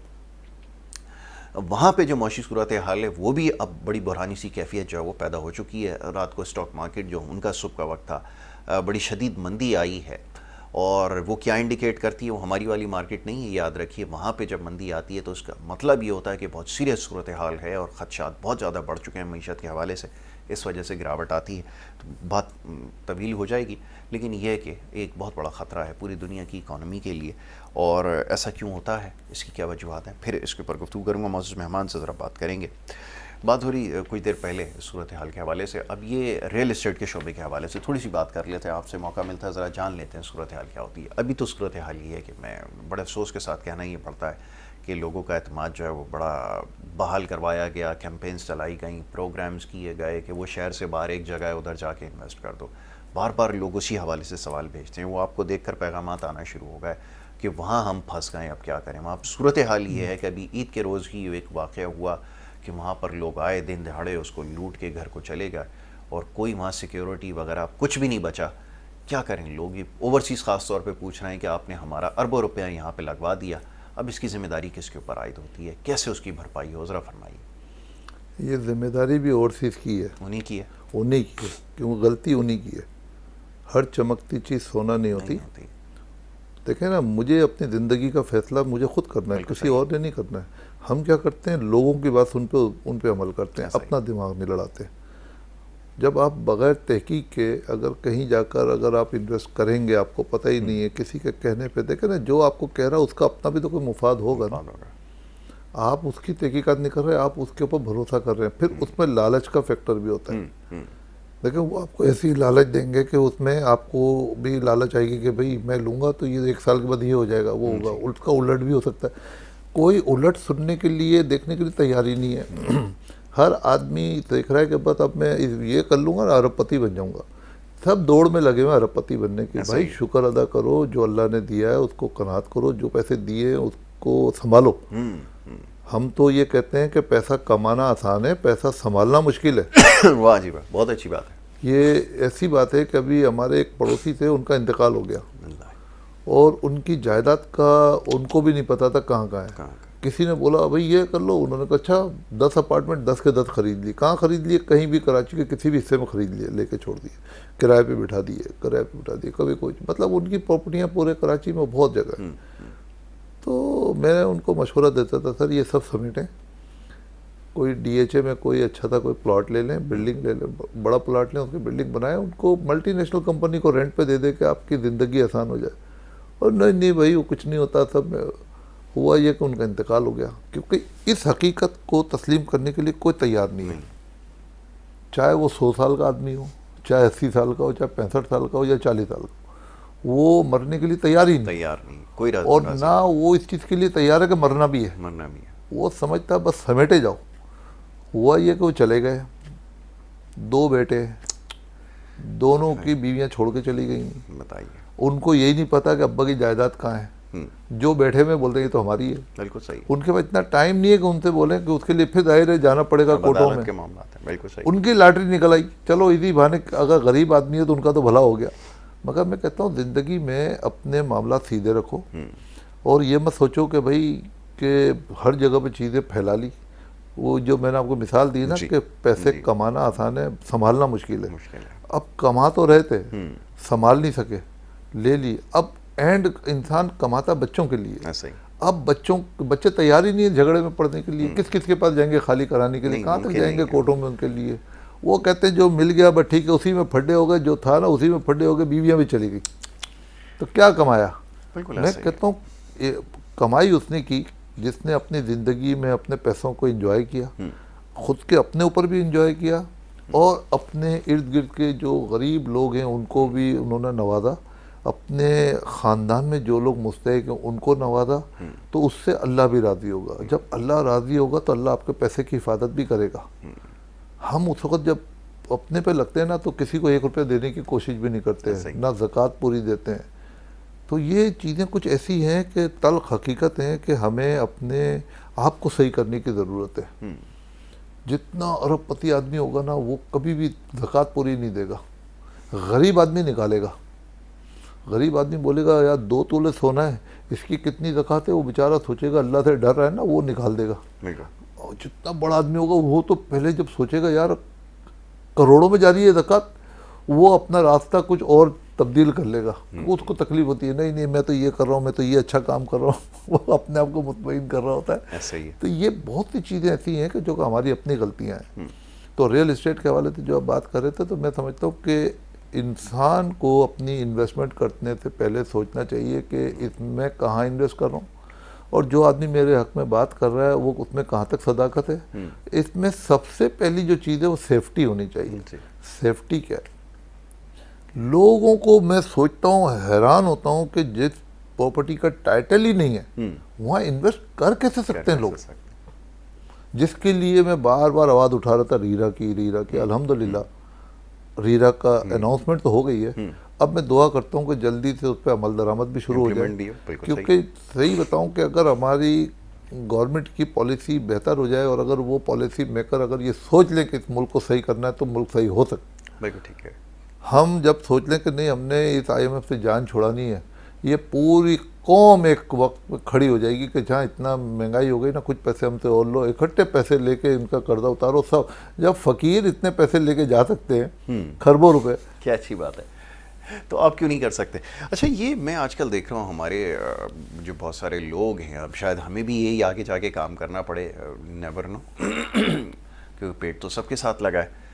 वहाँ पे जो मौशी सूरत हाल है वो भी अब बड़ी बुरहानी सी कैफियत जो है वो पैदा हो चुकी है। रात को स्टॉक मार्केट जो उनका सुबह का वक्त था, बड़ी शदीद मंदी आई है। और वो क्या इंडिकेट करती है, वो हमारी वाली मार्केट नहीं है, याद रखिए। वहाँ पे जब मंदी आती है तो उसका मतलब ये होता है कि बहुत सीरियस सूरत हाल है और ख़दशात बहुत ज़्यादा बढ़ चुके हैं मीशत के हवाले से, इस वजह से गिरावट आती है। तो बात तवील हो जाएगी, लेकिन यह है कि एक बहुत बड़ा ख़तरा है पूरी दुनिया की इकॉनमी के लिए। और ऐसा क्यों होता है, इसकी क्या वजूहत हैं, फिर इसके ऊपर गुफ्तगू करूँगा। मौजूद मेहमान से ज़रा बात करेंगे। बात हो रही कुछ देर पहले सूरत हाल के हवाले से, अब ये रियल इस्टेट के शोबे के हवाले से थोड़ी सी बात कर लेते हैं। आपसे मौका मिलता है ज़रा जान लेते हैं सूरत हाल क्या होती है। अभी तो सूरत हाल ये है कि मैं बड़े अफसोस के साथ कहना ये पड़ता है कि लोगों का एतमाद जो है वो बड़ा बहाल करवाया गया, कैंपेन्स चलाई गई, प्रोग्राम्स किए गए कि वो शहर से बाहर एक जगह है उधर जाके इन्वेस्ट कर दो। बार बार लोग उसी हवाले से सवाल भेजते हैं, वो आपको देख कर पैगामात आना शुरू हो गए कि वहाँ हम फंस गए, अब क्या करें। वहाँ सूरत हाल ये है कि अभी ईद के रोज़ ही एक वाक़या हुआ कि वहाँ पर लोग आए दिन दहाड़े उसको लूट के घर को चले गए और कोई वहाँ सिक्योरिटी वगैरह कुछ भी नहीं बचा। क्या करें लोग, ये ओवरसीज़ ख़ास तौर पे पूछ रहे हैं कि आपने हमारा अरबों रुपया यहाँ पे लगवा दिया, अब इसकी ज़िम्मेदारी किसके ऊपर आयद होती है, कैसे उसकी भरपाई हो, ज़रा फरमाइए। ये जिम्मेदारी भी ओवरसीज़ की है, उन्हीं की है, क्योंकि गलती उन्हीं की है। हर चमकती चीज़ सोना नहीं होती। देखें ना, मुझे अपनी ज़िंदगी का फ़ैसला मुझे खुद करना है, किसी और ने नहीं करना है। हम क्या करते हैं, लोगों की बात उन पे अमल करते हैं, अपना दिमाग नहीं लड़ाते। जब आप बग़ैर तहकीक के अगर कहीं जाकर अगर आप इन्वेस्ट करेंगे, आपको पता ही नहीं है, किसी के कहने पे, देखें ना, जो आपको कह रहा है उसका अपना भी तो कोई मुफाद होगा ना। आप उसकी तहकीकात नहीं कर रहे, आप उसके ऊपर भरोसा कर रहे हैं, फिर उसमें लालच का फैक्टर भी होता है। देखो वो आपको ऐसी लालच देंगे कि उसमें आपको भी लालच आएगी कि भाई मैं लूँगा तो ये 1 साल के बाद ये हो जाएगा, वो होगा, उसका उलट भी हो सकता है। कोई उलट सुनने के लिए, देखने के लिए तैयार ही नहीं है। हर आदमी देख रहा है कि बस अब मैं ये कर लूँगा ना अरबपति बन जाऊँगा। सब दौड़ में लगे हुए हैं अरबपति बनने की। ऐसा भाई ही है। शुक्र अदा करो, जो अल्लाह ने दिया है उसको कनात करो, जो पैसे दिए हैं उसको संभालो। हम तो ये कहते हैं कि पैसा कमाना आसान है, पैसा संभालना मुश्किल है। वाह जी वाह, बहुत अच्छी बात है। ये ऐसी बात है कि अभी हमारे एक पड़ोसी थे, उनका इंतकाल हो गया अल्लाह। और उनकी जायदाद का उनको भी नहीं पता था कहाँ कहाँ है। कहाँ किसी ने बोला भाई ये कर लो, उन्होंने कहा अच्छा 10 अपार्टमेंट 10 के 10 खरीद लिए। कहाँ खरीद लिए? कहीं भी, कराची के किसी भी हिस्से में खरीद लिए, लेके छोड़ दिए, किराए पे बिठा दिए, किराए पे बिठा दिए, कभी कोई, मतलब उनकी प्रॉपर्टियाँ पूरे कराची में बहुत जगह है। तो मैं उनको मशवरा देता था, सर ये सब समेटें, कोई डीएचए में कोई अच्छा था कोई प्लॉट ले लें, बिल्डिंग ले लें, बड़ा प्लॉट लें, उसकी बिल्डिंग बनाएं, उनको मल्टीनेशनल कंपनी को रेंट पे दे दे के आपकी ज़िंदगी आसान हो जाए। और नहीं नहीं भाई वो कुछ नहीं होता, सब में हुआ ये कि उनका इंतकाल हो गया, क्योंकि इस हकीकत को तस्लीम करने के लिए कोई तैयार नहीं है। चाहे वो 100 साल का आदमी हो, चाहे 80 साल का हो, चाहे 65 साल का हो या 40 साल का, वो मरने के लिए तैयार ही नहीं। तैयार नहीं, कोई और ना वो इस चीज़ के लिए तैयार है कि मरना भी है। मरना भी है। वो समझता है बस समेटे जाओ। हुआ ये कि वो चले गए, 2 बेटे, दोनों की बीवियां छोड़ के चली गई। बताइए। उनको यही नहीं पता कि अब्बा की जायदाद कहाँ है। जो बैठे में बोलते हैं ये तो हमारी है। बिल्कुल सही। उनके पास इतना टाइम नहीं है कि उनसे बोलें कि उसके लिए फिर जाहिर है जाना पड़ेगा कोर्टों में। के मामला है, बिल्कुल सही। उनकी लॉटरी निकल आई, चलो इसी बहाने अगर गरीब आदमी है तो उनका तो भला हो गया। मगर मैं कहता हूँ ज़िंदगी में अपने मामला सीधे रखो और ये मत सोचो कि भाई कि हर जगह पे चीज़ें फैला ली। वो जो मैंने आपको मिसाल दी ना कि पैसे कमाना आसान है, संभालना मुश्किल है। अब कमा तो रहे थे, संभाल नहीं सके, ले ली। अब एंड इंसान कमाता बच्चों के लिए। ऐसा ही। अब बच्चे तैयार ही नहीं है झगड़े में पड़ने के लिए। किस किस के पास जाएंगे खाली कराने के लिए? कहाँ तक जाएंगे कोर्टों में उनके लिए? वो कहते हैं जो मिल गया बस ठीक है, उसी में फड्डे हो गए, जो था ना उसी में फड्डे हो गए, बीवियाँ भी चली गई, तो क्या कमाया? मैं कहता हूँ कमाई उसने की जिसने अपनी ज़िंदगी में अपने पैसों को एंजॉय किया, खुद के अपने ऊपर भी एंजॉय किया और अपने इर्द गिर्द के जो गरीब लोग हैं उनको भी उन्होंने नवाजा, अपने ख़ानदान में जो लोग मुस्तहिक हैं उनको नवाजा। तो उससे अल्लाह भी राज़ी होगा। जब अल्लाह राज़ी होगा तो अल्लाह आपके पैसे की हिफाजत भी करेगा। हम उस वक्त जब अपने पे लगते हैं ना तो किसी को 1 रुपया देने की कोशिश भी नहीं करते हैं, ना ज़कात पूरी देते हैं। तो ये चीज़ें कुछ ऐसी हैं कि तल्ख हकीकत है कि हमें अपने आप को सही करने की ज़रूरत है। जितना अरबपति आदमी होगा ना वो कभी भी ज़कात पूरी नहीं देगा, गरीब आदमी निकालेगा। गरीब आदमी बोलेगा यार 2 तोले सोना है, इसकी कितनी ज़कात है? वो बेचारा सोचेगा अल्लाह से डर रहा है ना, वो निकाल देगा। और जितना बड़ा आदमी होगा वो तो पहले जब सोचेगा यार करोड़ों में जा रही है ज़कात, वो अपना रास्ता कुछ और तब्दील कर लेगा। वो उसको तकलीफ होती है, नहीं नहीं मैं तो ये कर रहा हूँ, मैं तो ये अच्छा काम कर रहा हूँ। वो अपने आप को मुतमईन कर रहा होता है। ऐसा ही है। तो ये बहुत सी चीज़ें ऐसी हैं कि जो हमारी अपनी गलतियाँ हैं। तो रियल इस्टेट के हवाले से जो आप बात कर रहे थे, तो मैं समझता हूँ कि इंसान को अपनी इन्वेस्टमेंट करने से पहले सोचना चाहिए कि इसमें कहाँ इन्वेस्ट कर रहा हूँ और जो आदमी मेरे हक में बात कर रहा है वो उसमें कहाँ तक सदाकत है। इसमें सबसे पहली जो चीज़ है वो सेफ्टी होनी चाहिए। सेफ्टी क्या है? लोगों को मैं सोचता हूँ, हैरान होता हूँ कि जिस प्रॉपर्टी का टाइटल ही नहीं है वहाँ इन्वेस्ट कर कैसे सकते हैं लोग? जिसके लिए मैं बार बार आवाज़ उठा रहा था रीरा की अल्हम्दुलिल्लाह रीरा का अनाउंसमेंट तो हो गई है। अब मैं दुआ करता हूँ कि जल्दी से उस पर अमल दरामद भी शुरू हो जाए, क्योंकि सही बताऊँ कि अगर हमारी गवर्नमेंट की पॉलिसी बेहतर हो जाए और अगर वो पॉलिसी मेकर अगर ये सोच लें कि इस मुल्क को सही करना है तो मुल्क सही हो सकता है। बिल्कुल ठीक है। हम जब सोच लें कि नहीं हमने इस IMF से जान छुड़ानी है, ये पूरी कौम एक वक्त में खड़ी हो जाएगी कि जहाँ इतना महंगाई हो गई ना, कुछ पैसे हमसे और लो, इकट्ठे पैसे लेके इनका कर्जा उतारो सब। जब फ़कीर इतने पैसे लेके जा सकते हैं खरबों रुपए, क्या अच्छी बात है, तो आप क्यों नहीं कर सकते? अच्छा, ये मैं आजकल देख रहा हूँ हमारे जो बहुत सारे लोग हैं, अब शायद हमें भी यही आगे जाके काम करना पड़े, नेवर नो, क्योंकि पेट तो सबके साथ लगा है।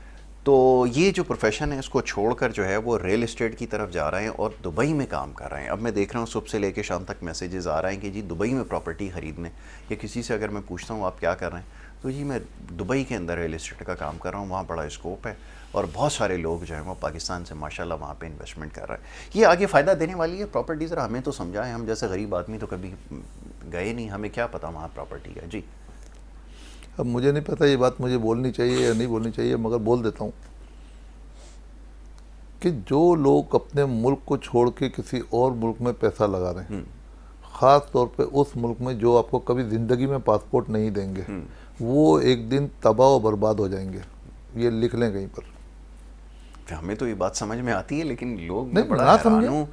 तो ये जो प्रोफेशन है इसको छोड़कर जो है वो रियल इस्टेट की तरफ जा रहे हैं और दुबई में काम कर रहे हैं। अब मैं देख रहा हूँ सुबह से लेकर शाम तक मैसेजेस आ रहे हैं कि जी दुबई में प्रॉपर्टी ख़रीदने, या किसी से अगर मैं पूछता हूँ आप क्या कर रहे हैं तो जी मैं दुबई के अंदर रियल इस्टेट का काम कर रहा हूँ, वहाँ बड़ा स्कोप है और बहुत सारे लोग जो हैं वो पाकिस्तान से माशाल्लाह वहाँ पे इन्वेस्टमेंट कर रहे हैं। ये आगे फ़ायदा देने वाली है प्रॉपर्टी? ज़रा हमें तो समझाएं, हम जैसे गरीब आदमी तो कभी गए नहीं, हमें क्या पता वहाँ प्रॉपर्टी है जी। अब मुझे नहीं पता ये बात मुझे बोलनी चाहिए या नहीं बोलनी चाहिए, मगर बोल देता हूँ कि जो लोग अपने मुल्क को छोड़ के किसी और मुल्क में पैसा लगा रहे हैं, ख़ास तौर पे उस मुल्क में जो आपको कभी ज़िंदगी में पासपोर्ट नहीं देंगे, वो एक दिन तबाह और बर्बाद हो जाएंगे। ये लिख लें कहीं पर। हमें तो ये बात समझ में आती है, लेकिन लोग, मैं नहीं, बड़ा ना हैरान समझे हूँ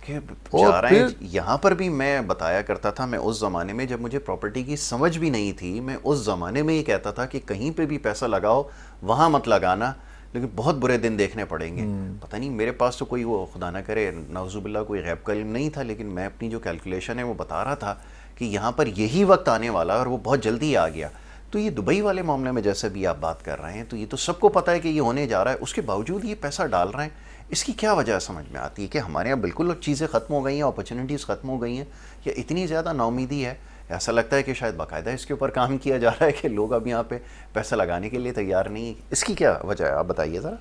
कि और जा रहे हैं। फिर यहाँ पर भी मैं बताया करता था, मैं उस ज़माने में जब मुझे प्रॉपर्टी की समझ भी नहीं थी, मैं उस ज़माने में ये कहता था कि कहीं पे भी पैसा लगाओ वहाँ मत लगाना, लेकिन बहुत बुरे दिन देखने पड़ेंगे। पता नहीं, मेरे पास तो कोई वो खुदा ना करे नाउजुबिल्ला कोई गैब का इल्म नहीं था, लेकिन मैं अपनी जो कैलकुलेशन है वो बता रहा था कि यहाँ पर यही वक्त आने वाला है और वो बहुत जल्दी आ गया। तो ये दुबई वाले मामले में जैसे भी आप बात कर रहे हैं, तो ये तो सबको पता है कि ये होने जा रहा है, उसके बावजूद ये पैसा डाल रहे हैं। इसकी क्या वजह समझ में आती है? कि हमारे यहाँ बिल्कुल चीज़ें ख़त्म हो गई हैं, अपॉर्चुनिटीज़ ख़त्म हो गई हैं, या इतनी ज़्यादा नाउमीदी है? ऐसा लगता है कि शायद बाकायदा इसके ऊपर काम किया जा रहा है कि लोग अब यहाँ पे पैसा लगाने के लिए तैयार नहीं है। इसकी क्या वजह है, आप बताइए ज़रा।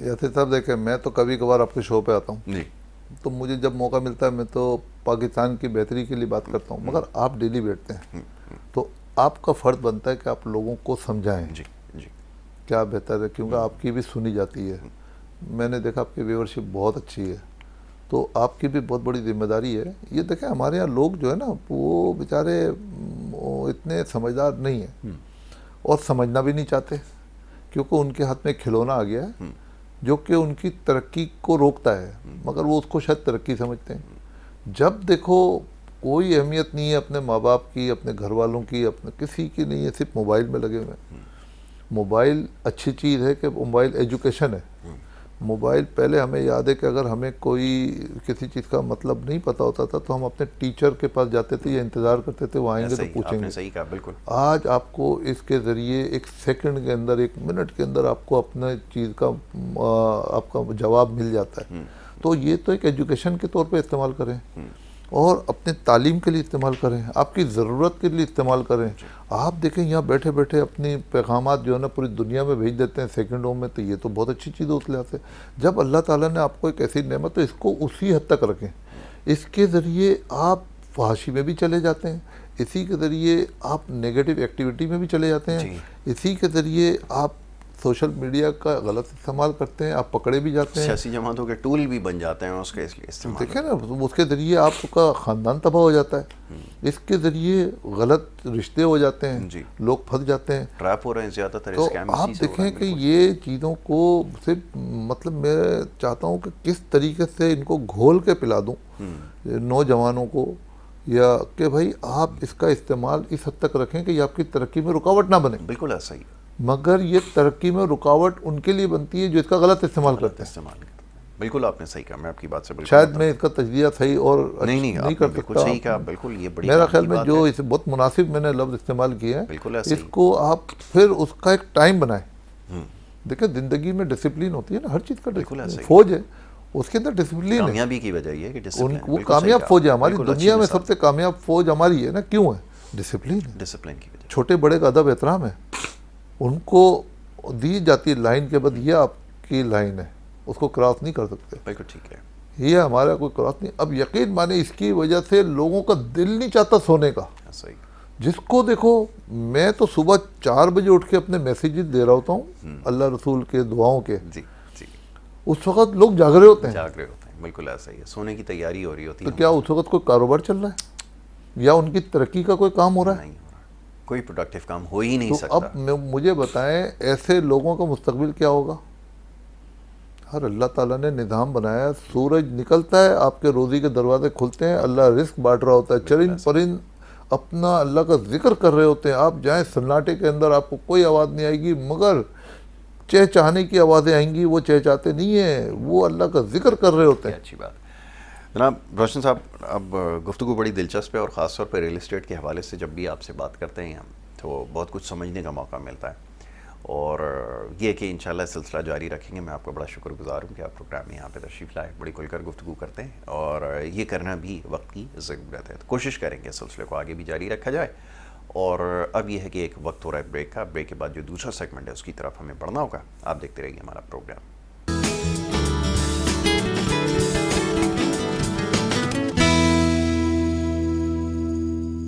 यासिर साहब देखें, मैं तो कभी कभार आपके शो पे आता हूँ, जी तो मुझे जब मौका मिलता है मैं तो पाकिस्तान की बेहतरी के लिए बात करता हूँ, मगर आप डेली बैठते हैं तो आपका फ़र्ज बनता है कि आप लोगों को समझाएं जी जी। क्या बेहतर है, क्योंकि आपकी भी सुनी जाती है। मैंने देखा आपकी व्यूअरशिप बहुत अच्छी है, तो आपकी भी बहुत बड़ी जिम्मेदारी है। ये देखें, हमारे यहाँ लोग जो है ना वो बेचारे वो इतने समझदार नहीं हैं और समझना भी नहीं चाहते, क्योंकि उनके हाथ में खिलौना आ गया है जो कि उनकी तरक्की को रोकता है, मगर वो उसको शायद तरक्की समझते हैं। जब देखो कोई अहमियत नहीं है अपने माँ बाप की, अपने घर वालों की, अपने किसी की नहीं है, सिर्फ मोबाइल में लगे हुए हैं। मोबाइल अच्छी चीज़ है कि मोबाइल एजुकेशन है। मोबाइल पहले हमें याद है कि अगर हमें कोई किसी चीज़ का मतलब नहीं पता होता था तो हम अपने टीचर के पास जाते थे या इंतज़ार करते थे वो आएंगे तो पूछेंगे। आपने सही कहा, बिल्कुल। आज आपको इसके ज़रिए एक सेकंड के अंदर, एक मिनट के अंदर आपको अपने चीज़ का आपका जवाब मिल जाता है। तो ये तो एक एजुकेशन के तौर पे इस्तेमाल करें और अपने तालीम के लिए इस्तेमाल करें, आपकी ज़रूरत के लिए इस्तेमाल करें। आप देखें यहाँ बैठे बैठे अपनी पैगामात जो है ना पूरी दुनिया में भेज देते हैं सेकंडों में, तो ये तो बहुत अच्छी चीज़ है उस लिहाज से। जब अल्लाह ताला ने आपको एक ऐसी नेमत, तो इसको उसी हद तक रखें। इसके ज़रिए आप फहाशी में भी चले जाते हैं, इसी के ज़रिए आप नेगेटिव एक्टिविटी में भी चले जाते हैं, इसी के ज़रिए आप सोशल मीडिया का गलत इस्तेमाल करते हैं, आप पकड़े भी जाते हैं, सियासी जमातों के टूल भी बन जाते हैं उसके इसलिए इस्तेमाल। देखें ना, उसके ज़रिए आपका ख़ानदान तबाह हो जाता है, इसके ज़रिए गलत रिश्ते हो जाते हैं, लोग फंस जाते हैं, ट्रैप हो रहे हैं ज़्यादातर। तो आप देखें कि ये चीज़ों को सिर्फ मतलब मैं चाहता हूँ कि किस तरीके से इनको घोल के पिला दूँ नौजवानों को, या कि भाई आप इसका इस्तेमाल इस हद तक रखें कि ये आपकी तरक्की में रुकावट ना बने। बिल्कुल ऐसा ही। मगर ये तरक्की में रुकावट उनके लिए बनती है जो इसका गलत इस्तेमाल करते हैं। बिल्कुल आपने सही कहा, मैं आपकी बात से बिल्कुल शायद मैं इसका तजजिया सही और नहीं कर सकता। सही कहा, बिल्कुल। ये बड़ी मेरा ख्याल में जो इसे बहुत मुनासिब मैंने लफ्ज़ इस्तेमाल किए हैं, इसको आप फिर उसका एक टाइम बनाएं। देखिए ज़िंदगी में डिसिप्लिन होती है ना, हर चीज़ का फौज है, उसके अंदर डिसिप्लिन है। कामयाबी की वजह ये है कि डिसिप्लिन, वो कामयाब फौज है हमारी दुनिया में, सबसे कामयाब फौज हमारी है ना, क्यों है? डिसिप्लिन है, डिसिप्लिन की वजह। छोटे बड़े का अदब एहतराम है, उनको दी जाती है लाइन के बाद, ये आपकी लाइन है, उसको क्रॉस नहीं कर सकते। बिल्कुल ठीक है, ये हमारा कोई क्रॉस नहीं। अब यकीन माने इसकी वजह से लोगों का दिल नहीं चाहता सोने का। सही। जिसको देखो, मैं तो सुबह 4 बजे उठ के अपने मैसेजेस दे रहा होता हूँ अल्लाह रसूल के, दुआओं के। जी जी। उस वक्त लोग जाग रहे होते हैं, बिल्कुल ऐसा ही है, सोने की तैयारी हो रही होती है। तो क्या उस वक्त कोई कारोबार चल रहा है या उनकी तरक्की का कोई काम हो रहा है? नहीं हो रहा, कोई प्रोडक्टिव काम हो ही नहीं सकता। अब मुझे बताएं, ऐसे लोगों का मुस्तकबिल क्या होगा? हर अल्लाह ताला ने निज़ाम बनाया, सूरज निकलता है, आपके रोज़ी के दरवाजे खुलते हैं, अल्लाह रिस्क बांट रहा होता है, चरिंद परिंद अपना अल्लाह का जिक्र कर रहे होते हैं। आप जाएं सन्नाटे के अंदर, आपको कोई आवाज़ नहीं आएगी, मगर चहचहाने की आवाज़ें आएंगी, वो चहचहाते नहीं है, वो अल्लाह का जिक्र कर रहे होते हैं। अच्छी बात। जनाब रोशन साहब, अब गुफ्तगू बड़ी दिलचस्प है और ख़ास तौर पर रियल इस्टेट के हवाले से जब भी आपसे बात करते हैं हम, तो बहुत कुछ समझने का मौका मिलता है, और ये कि इंशाल्लाह सिलसिला जारी रखेंगे। मैं आपका बड़ा शुक्रगुजार हूँ कि आप प्रोग्राम में यहाँ पे तशरीफ़ लाए, बड़ी खुलकर गुफ्तगू करते हैं, और ये करना भी वक्त की ज़रूरत है। तो कोशिश करेंगे सिलसिले को आगे भी जारी रखा जाए और अब यह है कि एक वक्त हो रहा है ब्रेक का। ब्रेक के बाद जो दूसरा सेगमेंट है उसकी तरफ हमें बढ़ना होगा। आप देखते रहिए हमारा प्रोग्राम।